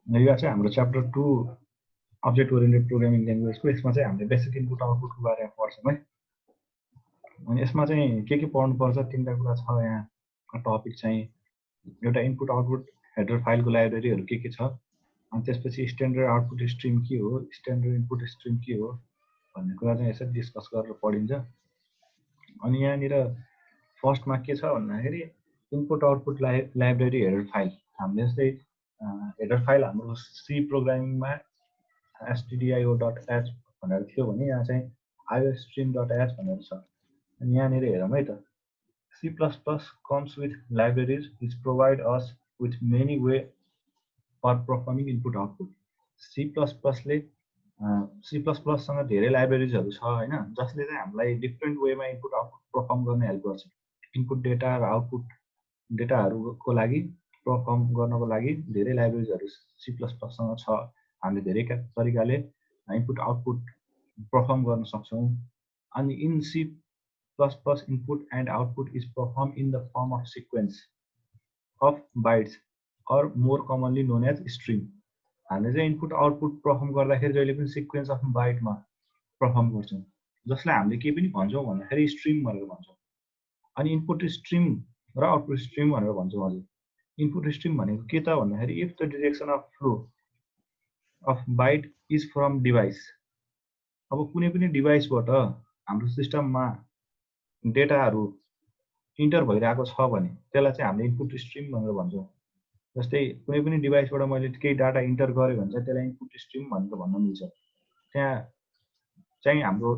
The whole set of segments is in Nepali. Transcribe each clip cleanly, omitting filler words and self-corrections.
यो चाहिँ हाम्रो च्याप्टर 2 अब्जेक्ट ओरिएन्टेड प्रोग्रामिङ ल्याङ्ग्वेजको। यसमा चाहिँ हामीले बेसिक इनपुट आउटपुटको बारेमा पढ्छौँ है। अनि यसमा चाहिँ के पढ्नुपर्छ तीनटा कुरा छ यहाँ। टपिक चाहिँ एउटा इनपुट आउटपुट हेडर फाइलको लाइब्रेरीहरू के छ, अनि त्यसपछि स्ट्यान्डर्ड आउटपुट स्ट्रिम के हो, स्ट्यान्डर्ड इनपुट स्ट्रिम के हो भन्ने कुरा चाहिँ यसरी डिस्कस गरेर पढिन्छ। अनि यहाँनिर फर्स्टमा के छ भन्दाखेरि input output library header file. हामीले जस्तै हेडर फाइल हाम्रो सी प्रोग्रामिङमा stdio.h भनेर थियो भने यहाँ चाहिँ iostream.h भनेर छ। अनि यहाँनिर हेरौँ है त। C++ comes with libraries which provide us with many way for performing input output. C++ ले सँग धेरै लाइब्रेरिजहरू छ हैन, जसले चाहिँ हामीलाई डिफ्रेन्ट वेमा इनपुट आउटपुट परफर्म गर्न हेल्प गर्छ। इनपुट डेटा र आउटपुट डेटाहरूको लागि परफर्म गर्नको लागि धेरै लाइब्रेरिजहरू C++ सँग छ। हामीले धेरै तरिकाले इनपुट आउटपुट परफर्म गर्न सक्छौँ। अनि in C++ input and output is performed in the form of sequence of bytes or more commonly known as string. हामीले चाहिँ इनपुट आउटपुट परफर्म गर्दाखेरि जहिले पनि सिक्वेन्स अफ बाइटमा परफर्म गर्छौँ, जसलाई हामीले के पनि भन्छौँ भन्दाखेरि स्ट्रिम भनेर भन्छौँ। अनि इनपुट स्ट्रिम र आउटपुट स्ट्रिम भनेर भन्छौँ। हजुर, इनपुट स्ट्रिम भनेको के त भन्दाखेरि if the direction of flow of byte is from device. अब कुनै पनि डिभाइसबाट हाम्रो सिस्टममा डेटाहरू इन्टर भइरहेको छ भने त्यसलाई चाहिँ हामीले इनपुट स्ट्रिम भनेर भन्छौँ। जस्तै कुनै पनि डिभाइसबाट मैले केही डाटा इन्टर गरेँ भने चाहिँ त्यसलाई इनपुट स्ट्रिम भनेर भन्न मिल्छ। त्यहाँ चाहिँ हाम्रो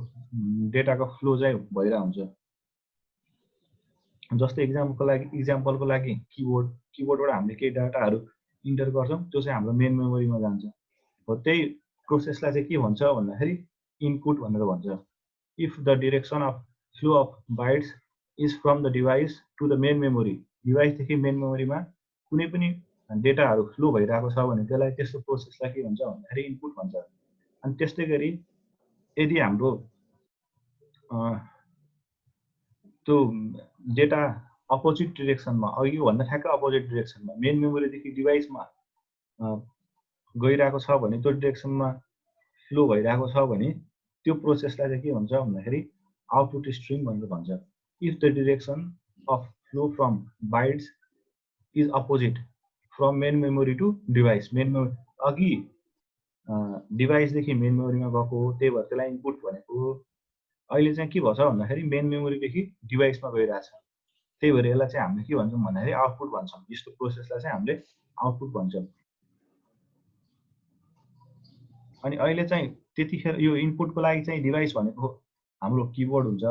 डेटाको फ्लो चाहिँ भइरहेको हुन्छ। जस्तै इक्जाम्पलको लागि किबोर्डबाट हामीले केही डाटाहरू इन्टर गर्छौँ, त्यो चाहिँ हाम्रो मेन मेमोरीमा जान्छ। हो त्यही प्रोसेसलाई चाहिँ के भन्छ भन्दाखेरि इनपुट भनेर भन्छ। If the direction of flow of bytes is from the device to the main memory, डिभाइसदेखि मेन मेमोरीमा कुनै पनि डेटाहरू फ्लो भइरहेको छ भने त्यसलाई त्यस्तो प्रोसेसलाई के भन्छ भन्दाखेरि इनपुट भन्छ। अनि त्यस्तै गरी यदि हाम्रो त्यो डेटा अपोजिट डिरेक्सनमा, अघि भन्दा ठ्याक्कै अपोजिट डिरेक्सनमा मेन मेमोरीदेखि डिभाइसमा गइरहेको छ भने, त्यो डिरेक्सनमा फ्लो भइरहेको छ भने त्यो प्रोसेसलाई चाहिँ के भन्छ भन्दाखेरि आउटपुट स्ट्रिम भनेर भन्छ। If the direction of flow from bytes is opposite from main memory to device, main memory अघि डिभाइसदेखि मेन मेमोरीमा गएको हो, त्यही भएर त्यसलाई इनपुट भनेको हो। अहिले चाहिँ के भन्छ भन्दाखेरि मेन मेमोरीदेखि डिभाइसमा गइरहेछ, त्यही भएर यसलाई चाहिँ हामीले के भन्छौँ भन्दाखेरि आउटपुट भन्छौँ। यस्तो प्रोसेसलाई चाहिँ हामीले आउटपुट भन्छौँ। अनि अहिले चाहिँ त्यतिखेर यो इनपुटको लागि चाहिँ डिभाइस भनेको हाम्रो किबोर्ड हुन्छ,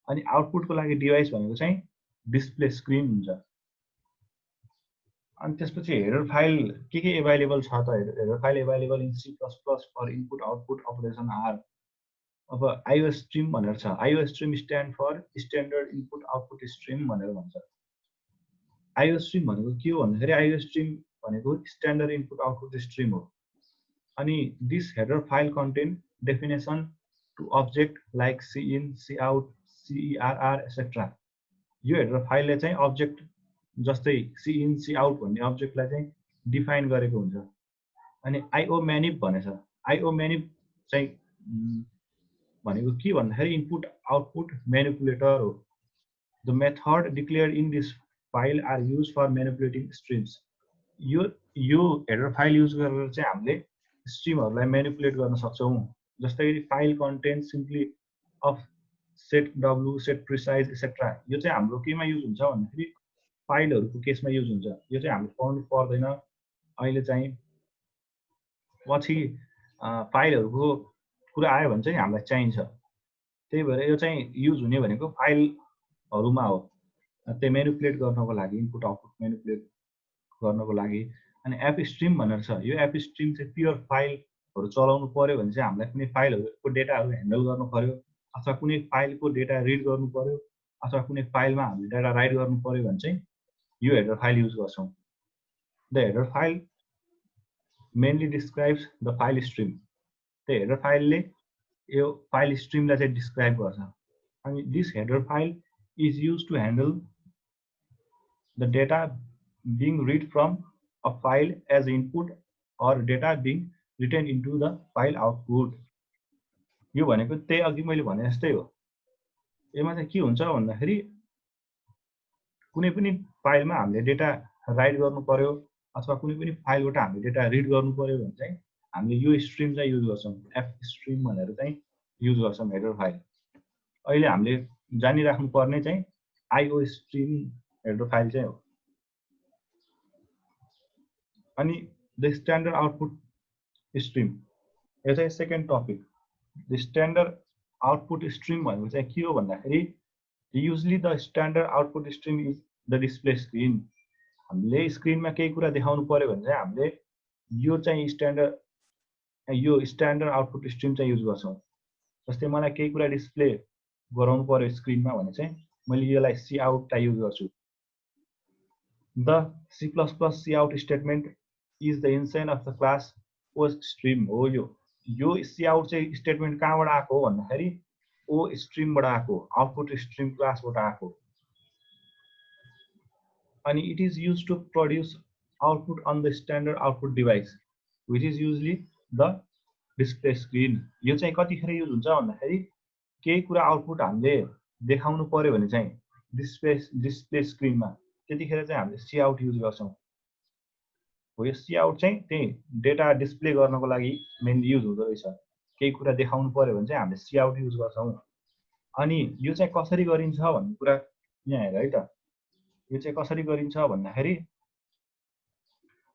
अनि आउटपुटको लागि डिभाइस भनेको चाहिँ डिस्प्ले स्क्रिन हुन्छ। अनि त्यसपछि हेडर फाइल के एभाइलेबल छ त? Header file available in C++ for input output operation are. अब आइओ स्ट्रिम भनेर छ। IO stream stand for standard input output stream भनेर भन्छ। आइओ स्ट्रिम भनेको के हो भन्दाखेरि आइओ स्ट्रिम भनेको स्ट्यान्डर्ड इनपुट आउटपुट स्ट्रिम हो। अनि this header file contain definition to object like cin, cout, cerr etcetera. यो हेडर फाइलले चाहिँ अब्जेक्ट जस्तै सिइन, सिआउट भन्ने अब्जेक्टलाई चाहिँ डिफाइन गरेको हुन्छ। अनि आइओ म्यानिप भनेछ। आइओ म्यानिप चाहिँ भनेको के भन्दाखेरि इनपुट आउटपुट म्यानिपुलेटर हो। The method declared in this file are use for manipulating streams. यो हेडर फाइल युज गरेर चाहिँ हामीले स्ट्रिमहरूलाई म्यानिपुलेट गर्न सक्छौँ। जस्तै file content simply of set डब्लु, सेट प्रिसाइज एक्सेट्रा। यो चाहिँ हाम्रो केमा युज हुन्छ भन्दाखेरि फाइलहरूको केसमा युज हुन्छ। यो चाहिँ हामीले पढ्नु पर्दैन अहिले, चाहिँ पछि फाइलहरूको कुरा आयो भने चाहिँ हामीलाई चाहिन्छ। त्यही भएर यो चाहिँ युज हुने भनेको फाइलहरूमा हो, त्यो म्यानिपुलेट गर्नको लागि, इनपुट आउटपुट म्यानिपुलेट गर्नको लागि। अनि एप स्ट्रिम भनेर छ। यो एप स्ट्रिम चाहिँ प्योर फाइलहरू चलाउनु पर्यो भने चाहिँ हामीलाई कुनै फाइलहरूको डेटाहरू ह्यान्डल गर्नु पर्यो, अथवा कुनै फाइलको डेटा रिड गर्नु पर्यो, अथवा कुनै फाइलमा हामीले डेटा राइट गर्नु पर्यो भने चाहिँ यो हेडर फाइल युज गर्छौँ। The header file mainly describes the file stream. त्यो हेडर फाइलले यो फाइल स्ट्रिमलाई चाहिँ डिस्क्राइब गर्छ। अनि this header file is use to handle the data being read from a file as input or data being written into the file output. यो भनेको त्यही अघि मैले भने जस्तै हो। यसमा चाहिँ के हुन्छ भन्दाखेरि कुनै पनि फाइलमा हामीले डेटा राइट गर्नु पर्यो अथवा कुनै पनि फाइलबाट हामीले डेटा रिड गर्नु पर्यो भने चाहिँ हामीले यो स्ट्रिम चाहिँ युज गर्छौँ, एफ स्ट्रिम भनेर चाहिँ युज गर्छौँ हेडर फाइल। अहिले हामीले जानिराख्नु पर्ने चाहिँ आइओ स्ट्रिम हेडर फाइल चाहिँ हो। अनि द स्ट्यान्डर्ड आउटपुट स्ट्रिम, यो चाहिँ second topic. The standard output stream भनेको चाहिँ के हो भन्दाखेरि usually the standard output stream is the display screen. हामीले स्क्रिनमा केही कुरा देखाउनु पर्यो भने चाहिँ हामीले यो चाहिँ स्ट्यान्डर्ड आउटपुट स्ट्रिम चाहिँ युज गर्छौँ। जस्तै मलाई केही कुरा डिस्प्ले गराउनु पर्यो स्क्रिनमा भने चाहिँ मैले यसलाई सी आउट टाइप युज गर्छु। The C++ cout statement is the instance of the class ostream हो। यो सी आउट चाहिँ स्टेटमेन्ट कहाँबाट आएको हो भन्दाखेरि ओ स्ट्रिमबाट आएको, आउटपुट स्ट्रिम क्लासबाट आएको। अनि it is use to produce output on the standard output device which is usually the display screen. यो चाहिँ कतिखेर युज हुन्छ भन्दाखेरि केही कुरा आउटपुट हामीले देखाउनु पर्यो भने चाहिँ डिस्प्ले स्क्रिनमा, त्यतिखेर चाहिँ हामीले सी आउट युज गर्छौँ। हो यो सी आउट चाहिँ त्यही डेटा डिस्प्ले गर्नको लागि मेनली युज हुँदो रहेछ। केही कुरा देखाउनु पर्यो भने चाहिँ हामीले सी आउट युज गर्छौँ। अनि यो चाहिँ कसरी गरिन्छ भन्ने कुरा यहाँ हेर है त। यो चाहिँ कसरी गरिन्छ भन्दाखेरि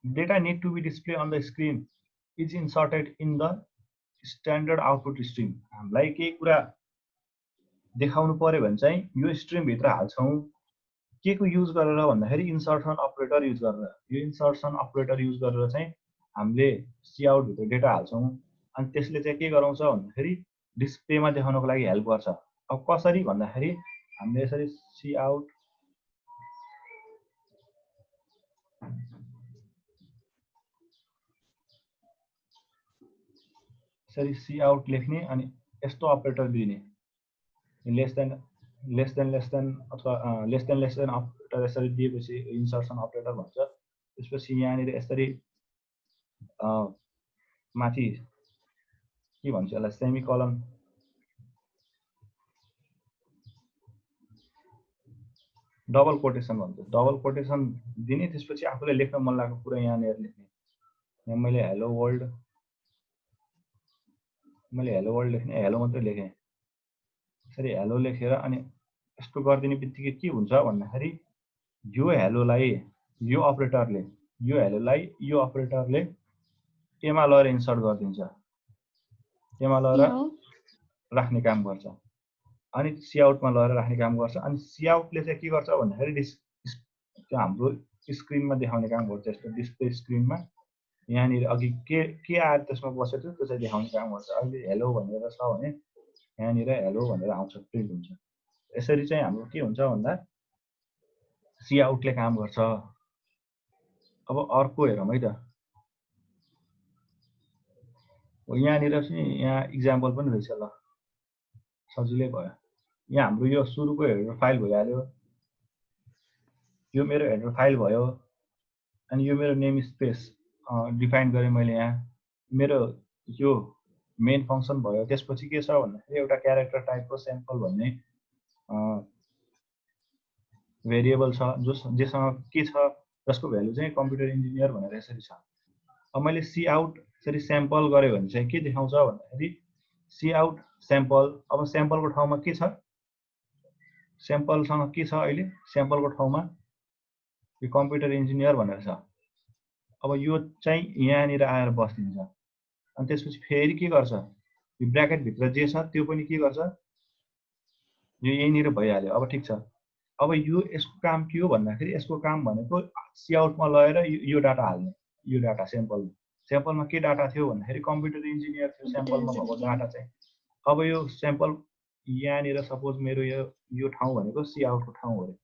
data need to be display on the screen is inserted in the standard output stream. हामीलाई केही कुरा देखाउनु पर्यो भने चाहिँ यो स्ट्रिमभित्र हाल्छौँ। के को युज गरेर भन्दाखेरि इन्सर्सन अपरेटर युज गरेर। यो इन्सर्सन अपरेटर युज गरेर चाहिँ हामीले सी आउटभित्र डेटा हाल्छौँ। अनि त्यसले चाहिँ के गराउँछ भन्दाखेरि डिस्प्लेमा देखाउनको लागि हेल्प गर्छ। अब कसरी भन्दाखेरि हामीले यसरी सी आउट लेख्ने अनि यस्तो अपरेटर दिने, लेस देन अथवा लेस देन अपरेटर यसरी दिएपछि इन्सर्सन अपरेटर भन्छ। त्यसपछि यहाँनिर यसरी माथि के भन्छ यसलाई सेमिकलन डबल कोटेसन भन्छ। डबल कोटेसन दिने, त्यसपछि आफूले लेख्न मन लागेको कुरा यहाँनिर लेख्ने। यहाँ मैले हेलो वर्ल्ड लेख्ने, हेलो मात्रै लेखेँ। यसरी हेलो लेखेर अनि यस्तो गरिदिने बित्तिकै के हुन्छ भन्दाखेरि यो हेलोलाई यो अपरेटरले एमा लगेर इन्सर्ट गरिदिन्छ, एमा लगेर राख्ने काम गर्छ। अनि सी आउटमा लगेर राख्ने काम गर्छ। अनि सी आउटले चाहिँ के गर्छ भन्दाखेरि त्यो हाम्रो स्क्रिनमा देखाउने काम गर्छ। यस्तो डिस्प्ले स्क्रिनमा यहाँनिर अघि के आएर त्यसमा बसेको थियो त्यो चाहिँ देखाउने काम गर्छ। अहिले हेलो भनेर छ भने यहाँनिर हेलो भनेर आउँछ, प्रिन्ट हुन्छ। यसरी चाहिँ हाम्रो के हुन्छ भन्दा सी आउटले काम गर्छ। अब अर्को हेरौँ है त। यहाँनिर चाहिँ यहाँ इक्जाम्पल पनि रहेछ, ल सजिलै भयो। यहाँ हाम्रो यो सुरुको हेडर फाइल भइहाल्यो, यो मेरो हेडर फाइल भयो। अनि यो मेरो नेम स्पेस डिफाइन गरेँ मैले। यहाँ मेरो यो मेन फङ्सन भयो। त्यसपछि के छ भन्दाखेरि एउटा क्यारेक्टर टाइपको स्याम्पल भन्ने भेरिएबल छ जेसँग के छ, जसको भ्यालु चाहिँ कम्प्युटर इन्जिनियर भनेर यसरी छ। अब मैले सी आउट यसरी स्याम्पल गरेँ भने चाहिँ के देखाउँछ भन्दाखेरि सी आउट स्याम्पल। अब स्याम्पलको ठाउँमा के छ, स्याम्पलसँग के छ अहिले, स्याम्पलको ठाउँमा यो कम्प्युटर इन्जिनियर भनेर छ। अब यो चाहिँ यहाँनिर आएर बस्दिन्छ। अनि त्यसपछि फेरि के गर्छ, यो ब्र्याकेटभित्र जे छ त्यो पनि के गर्छ, यो यहीँनिर भइहाल्यो। अब ठिक छ। अब यसको काम के हो भन्दाखेरि यसको काम भनेको सी आउटमा लगेर यो डाटा हाल्ने। यो डाटा स्याम्पलमा के डाटा थियो भन्दाखेरि कम्प्युटर इन्जिनियर थियो स्याम्पलमा भएको डाटा चाहिँ। अब यो स्याम्पल यहाँनिर सपोज मेरो यो ठाउँ भनेको सी आउटको ठाउँ हो।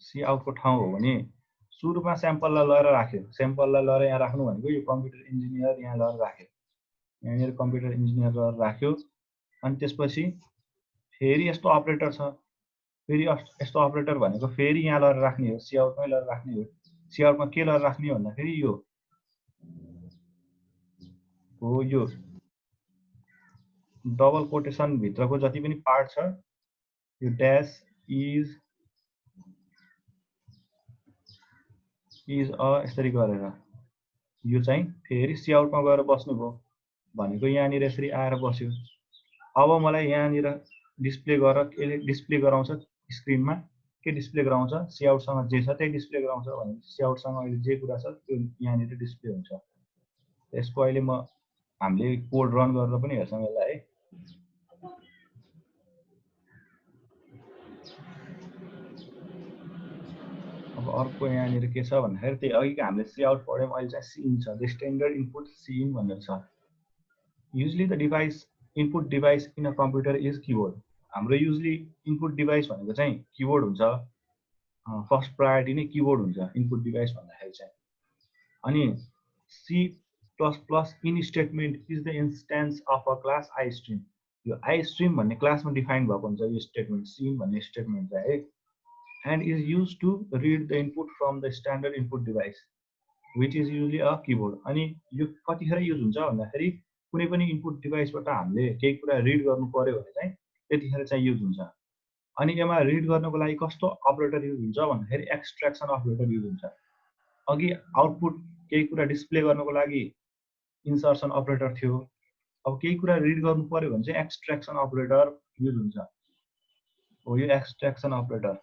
सी आउटको ठाउँ हो भने सुरुमा स्याम्पललाई लगेर राख्यो। स्याम्पललाई लगेर यहाँ राख्नु भनेको यो कम्प्युटर इन्जिनियर यहाँ लगेर राख्यो। यहाँनिर कम्प्युटर इन्जिनियर लगेर राख्यो। अनि त्यसपछि फेरि यस्तो अपरेटर छ। फेरि यस्तो अपरेटर भनेको फेरि यहाँ लगेर राख्ने हो, सी आउटमै लगेर राख्ने हो। सिआउटमा के गरेर राख्ने भन्दाखेरि यो हो, यो डबल कोटेसन भित्रको जति पनि पार्ट छ यो ड्यास इज अ यसरी गरेर यो चाहिँ फेरि सिआउटमा गएर बस्नुभयो भनेको यहाँनिर यसरी आएर बस्यो। अब मलाई यहाँनिर डिस्प्ले गरेर के डिस्प्ले गराउँछ स्क्रिनमा, के डिस्प्ले गराउँछ सिआउटसँग जे छ त्यही डिस्प्ले गराउँछ भने सिआउटसँग अहिले जे कुरा छ त्यो यहाँनिर डिस्प्ले हुन्छ। यसको अहिले हामीले कोड रन गरेर पनि हेर्छौँ यसलाई है। अब अर्को यहाँनिर के छ भन्दाखेरि त्यही अघिको हामीले सिआउट पढ्यौँ, अहिले चाहिँ सिइन छ। द स्ट्यान्डर्ड इनपुट सिइन भनेर छ। Usually the device input device in a computer is keyboard. हाम्रो युजली इनपुट डिभाइस भनेको चाहिँ किबोर्ड हुन्छ। फर्स्ट प्रायोरिटी नै किबोर्ड हुन्छ इनपुट डिभाइस भन्दाखेरि चाहिँ। अनि C plus plus in statement is the instance of a class I stream. यो आई स्ट्रिम भन्ने क्लासमा डिफाइन भएको हुन्छ यो स्टेटमेन्ट, सिन भन्ने स्टेटमेन्ट चाहिँ है। and is used to read the input from the standard input device which is usually a keyboard। अनि यो कतिखेर युज हुन्छ भन्दाखेरि कुनै पनि इनपुट डिभाइसबाट हामीले केही कुरा रिड गर्नु पर्यो भने चाहिँ त्यतिखेर चाहिँ युज हुन्छ। अनि यसमा रिड गर्नको लागि कस्तो अपरेटर युज हुन्छ भन्दाखेरि एक्सट्र्याक्सन अपरेटर युज हुन्छ। अघि आउटपुट केही कुरा डिस्प्ले गर्नको लागि इन्सर्सन अपरेटर थियो, अब केही कुरा रिड गर्नु पर्यो भने चाहिँ एक्सट्र्याक्सन अपरेटर युज हुन्छ। हो यो extraction operator.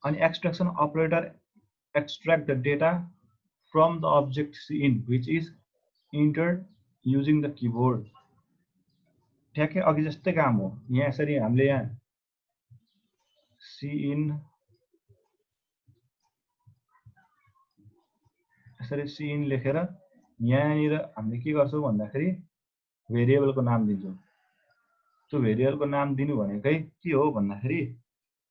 An extraction operator extract the data from the object in which is entered using the keyboard। ठ्याक्कै अघि जस्तै काम हो। यहाँ यसरी हामीले यहाँ सिइन यसरी सिइन लेखेर यहाँनिर हामीले के गर्छौँ भन्दाखेरि भेरिएबलको नाम दिन्छौँ। त्यो भेरिएबलको नाम दिनु भनेकै के हो भन्दाखेरि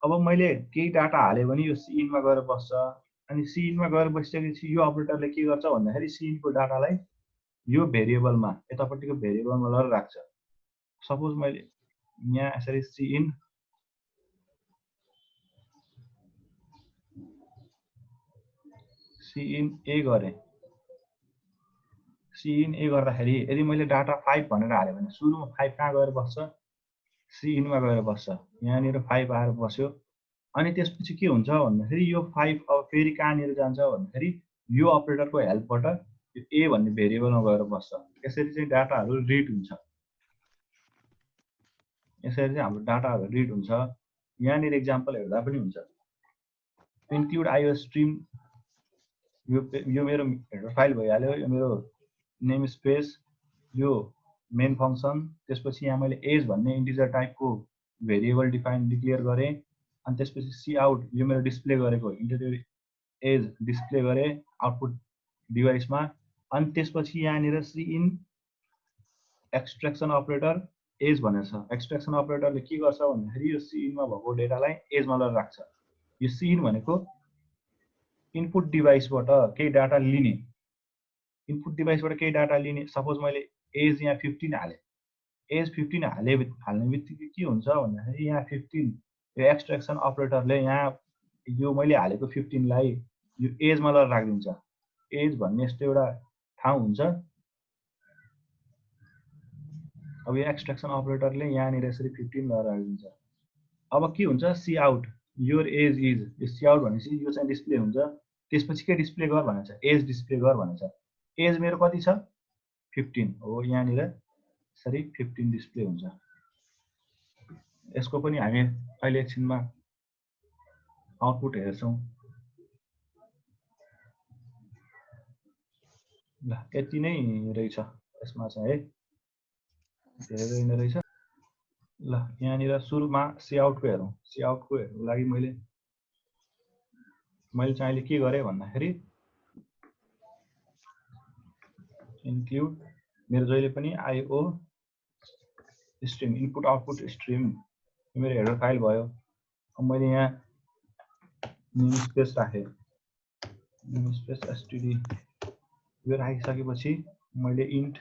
अब मैले केही डाटा हालेँ भने यो सिइनमा गएर बस्छ। अनि सिइनमा गएर बसिसकेपछि यो अपरेटरले के गर्छ भन्दाखेरि सिइनको डाटालाई यो भेरिएबलमा यतापट्टिको भेरिएबलमा लगेर राख्छ। सपोज मैले यहाँ यसरी सिइन ए गरेँ। सिइन ए गर्दाखेरि यदि मैले डाटा 5 भनेर हालेँ भने सुरुमा 5 कहाँ गएर बस्छ सिइनमा गएर बस्छ। यहाँनिर 5 आएर बस्यो। अनि त्यसपछि के हुन्छ भन्दाखेरि यो 5 अब फेरि कहाँनिर जान्छ भन्दाखेरि यो अपरेटरको हेल्पबाट यो ए भन्ने भेरिएबलमा गएर बस्छ। यसरी चाहिँ डाटाहरू रिड हुन्छ। यसरी चाहिँ हाम्रो डाटाहरू रिड हुन्छ। यहाँनिर एक्जाम्पल हेर्दा पनि हुन्छ। इन्क्लुड आइओ स्ट्रिम यो मेरो हेडर फाइल भइहाल्यो। यो मेरो नेम स्पेस यो मेन फङ्सन। त्यसपछि यहाँ मैले एज भन्ने इन्टिजर टाइपको भेरिएबल डिक्लेयर गरेँ। अनि त्यसपछि सी आउट यो मेरो डिस्प्ले गरेको इन्टिजर एज डिस्प्ले गरेँ आउटपुट डिभाइसमा। अनि त्यसपछि यहाँनिर सिइन एक्सट्र्याक्सन अपरेटर एज भनेर छ। एक्सट्र्याक्सन अपरेटरले के गर्छ भन्दाखेरि यो सिइनमा भएको डेटालाई एजमा लगेर राख्छ। यो सिइन भनेको इनपुट डिभाइसबाट केही डाटा लिने, इनपुट डिभाइसबाट केही डाटा लिने। सपोज मैले एज यहाँ 15 हालेँ। एज 15 हाल्ने बित्तिकै के हुन्छ भन्दाखेरि यहाँ 15 यो एक्सट्र्याक्सन अपरेटरले यहाँ यो मैले हालेको 15 लाई यो एजमा लगेर राखिदिन्छ। एज भन्ने यस्तो एउटा ठाउँ हुन्छ। अब यो एक्सट्र्याक्सन अपरेटरले यहाँनिर यसरी 15 लगेर राखिदिन्छ। अब के हुन्छ C out your edge is, यो सी आउट भनेपछि यो चाहिँ डिस्प्ले हुन्छ। त्यसपछि के डिस्प्ले गर भनेको छ एज डिस्प्ले गर भनेको छ। एज मेरो कति छ 15 हो। यहाँनिर यसरी 15 डिस्प्ले हुन्छ। यसको पनि हामी अहिले एकछिनमा आउटपुट हेर्छौँ। ल यति नै रहेछ यसमा चाहिँ है, धेरै नै रहेछ। ल यहाँनिर सुरुमा सी आउटको हेरौँ। सी आउटको हेर्नुको लागि मैले चाहिँ अहिले के गरेँ भन्दाखेरि इन्क्लुड मेरो जहिले पनि IO stream input output stream मेरो हेडर फाइल भयो। अब मैले यहाँ नेम स्पेस राखेँ, नेम स्पेस एसटीडी यो राखिसकेपछि मैले इन्ट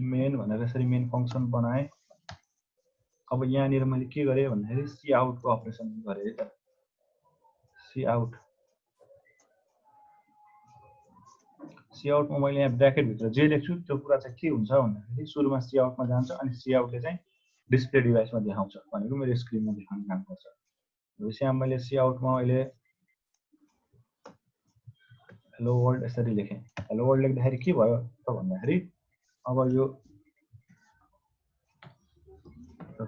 मेन भनेर यसरी मेन फङ्सन बनाएँ। अब यहाँनिर मैले के गरेँ भन्दाखेरि सी आउटको अपरेसन गरेँ है त। सी आउटमा मैले यहाँ ब्र्याकेटभित्र जे लेख्छु त्यो कुरा चाहिँ के हुन्छ भन्दाखेरि सुरुमा सी आउटमा जान्छ अनि सी आउटले चाहिँ डिस्प्ले डिभाइसमा देखाउँछ भनेको मेरो स्क्रिनमा देखाउने काम गर्छ। भनेपछि यहाँ मैले सी आउटमा अहिले हेलो वर्ल्ड यसरी लेखेँ। हेलो वर्ल्ड लेख्दाखेरि के भयो त भन्दाखेरि अब यो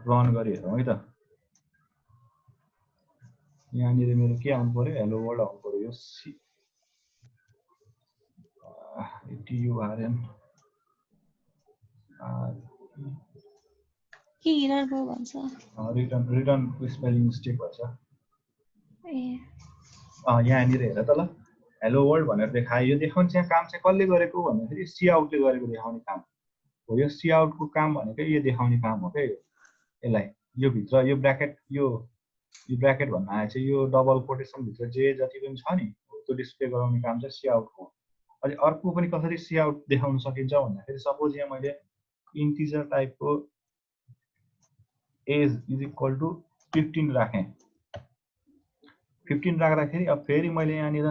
रन गरी हेरौँ है त। यहाँनिर मेरो के आउनु पर्यो हेलो वर्ल्ड आउनु पर्यो। यो सी TURN के एरर भयो भन्छ रिटर्न स्पेलिङ मिस्टेक भएछ। ए यहाँनिर हेर त ल हेलो वर्ल्ड भनेर देखायो। यो देखाउने चाहिँ काम चाहिँ कसले गरेको भन्दाखेरि सी आउटले गरेको देखाउने काम हो। यो सी आउटको काम भनेकै यो देखाउने काम हो क्या। यसलाई यो भित्र यो ब्र्याकेट यो ब्र्याकेट भन्न आए चाहिँ यो डबल कोटेसन भित्र जे जति पनि छ नि त्यो डिस्प्ले गराउने काम चाहिँ सी आउटको हो। अनि अर्को पनि कसरी सी आउट देखाउन सकिन्छ भन्दाखेरि सपोज यहाँ मैले इन्टिजर टाइपको एज इज इक्वल टु 15 राखेँ। 15 राख्दाखेरि अब फेरि मैले यहाँनिर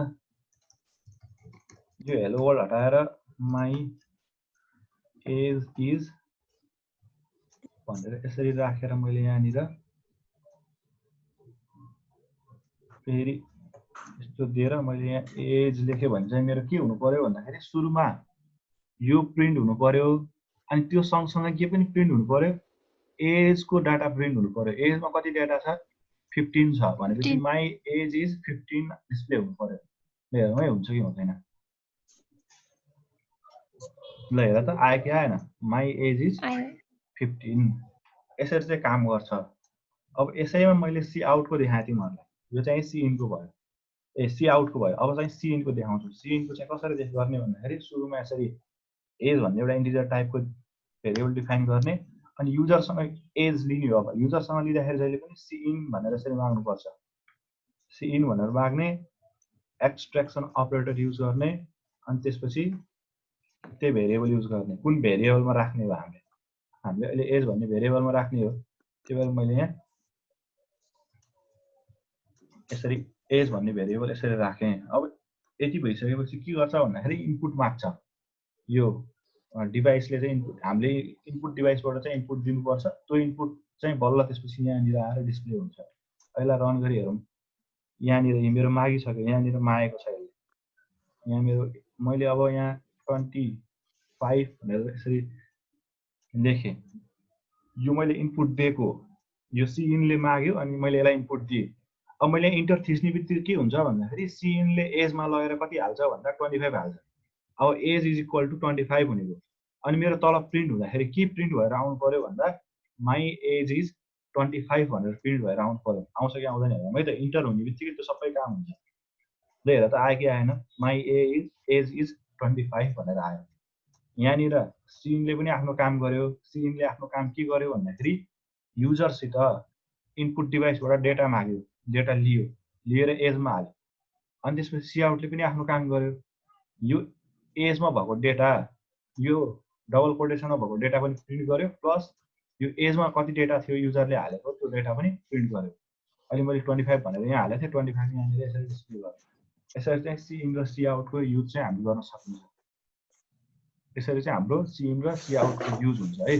यो हेलो वर्ल्ड हटाएर माई एज इज भनेर यसरी राखेर मैले यहाँनिर फेरि यस्तो दिएर मैले यहाँ एज लेखेँ भने चाहिँ मेरो के हुनु पर्यो भन्दाखेरि सुरुमा यो प्रिन्ट हुनु पर्यो अनि त्यो सँगसँगै के पनि प्रिन्ट हुनु पर्यो एजको डाटा प्रिन्ट हुनु पर्यो। एजमा कति डाटा छ 15 छ भनेपछि माई एज इज 15 डिस्प्ले हुनु पर्यो। ल हेरौँ है हुन्छ कि हुँदैन। ल हेर त आयो कि आएन माई एज इज 15 यसरी चाहिँ काम गर्छ। अब यसैमा मैले सी आउटको देखाएँ तिमीहरूलाई। यो चाहिँ सी इनको भयो ए सी आउटको भयो। अब चाहिँ सी इनको देखाउँछु। सी इनको चाहिँ कसरी गर्ने भन्दाखेरि सुरुमा यसरी एज भन्ने एउटा इन्टिजर टाइपको भेरिएबल डिफाइन गर्ने अनि युजरसँग एज लिने हो। अब युजरसँग लिँदाखेरि जहिले पनि सी इन भनेर यसरी माग्नुपर्छ। सी इन भनेर माग्ने एक्सट्र्याक्सन अपरेटर युज गर्ने अनि त्यसपछि त्यही भेरिएबल युज गर्ने। कुन भेरिएबलमा राख्ने हो हामीले अहिले एज भन्ने भेरिएबलमा राख्ने हो। त्यही भएर मैले यहाँ यसरी एज भन्ने भेरिएबल यसरी राखेँ। अब यति भइसकेपछि के गर्छ भन्दाखेरि इनपुट माग्छ। यो डिभाइसले चाहिँ हामीले इनपुट डिभाइसबाट चाहिँ इनपुट दिनुपर्छ। त्यो इनपुट चाहिँ बल्ल त्यसपछि यहाँनिर आएर डिस्प्ले हुन्छ। पहिला रन गरी हेरौँ। यहाँनिर मेरो मागिसक्यो। यहाँनिर मागेको छ यसले। यहाँ मेरो मैले अब यहाँ 25 भनेर यसरी लेखेँ। यो मैले इनपुट दिएको यो सी इनले माग्यो अनि मैले यसलाई इनपुट दिएँ। अब मैले इन्टर थिच्ने बित्तिकै के हुन्छ भन्दाखेरि सी इनले एजमा लगेर कति हाल्छ भन्दा 25 हाल्छ। अब एज इज इक्वल टु 25 हुने भयो। अनि मेरो तल प्रिन्ट हुँदाखेरि के प्रिन्ट भएर आउनु पर्यो भन्दा माई एज इज 25 भनेर प्रिन्ट भएर आउनु पर्यो। आउँछ कि आउँदैन हेरौँ है त। इन्टर हुने बित्तिकै त्यो सबै काम हुन्छ। ल हेर त आयो कि आएन माई एज इज 25 भनेर आयो। यहाँनिर सिइनले पनि आफ्नो काम गर्यो। सिइनले आफ्नो काम के गर्यो भन्दाखेरि युजरसित इनपुट डिभाइसबाट डेटा माग्यो। डेटा लिएर एजमा हाल्यो। अनि त्यसपछि सी आउटले पनि आफ्नो काम गर्यो। यो एजमा भएको डेटा यो डबल कोटेसनमा भएको डेटा पनि प्रिन्ट गर्यो प्लस यो एजमा कति डेटा थियो युजरले हालेको त्यो डेटा पनि प्रिन्ट गर्यो। अहिले मैले 25 भनेर यहाँ हालेको थिएँ। 25 यहाँनिर यसरी डिस्प्ले गर्यो। यसरी चाहिँ सी इन र सी आउटको युज चाहिँ हामी गर्न सकिन्छ। यसरी चाहिँ हाम्रो सी इन र सी आउटको युज हुन्छ है।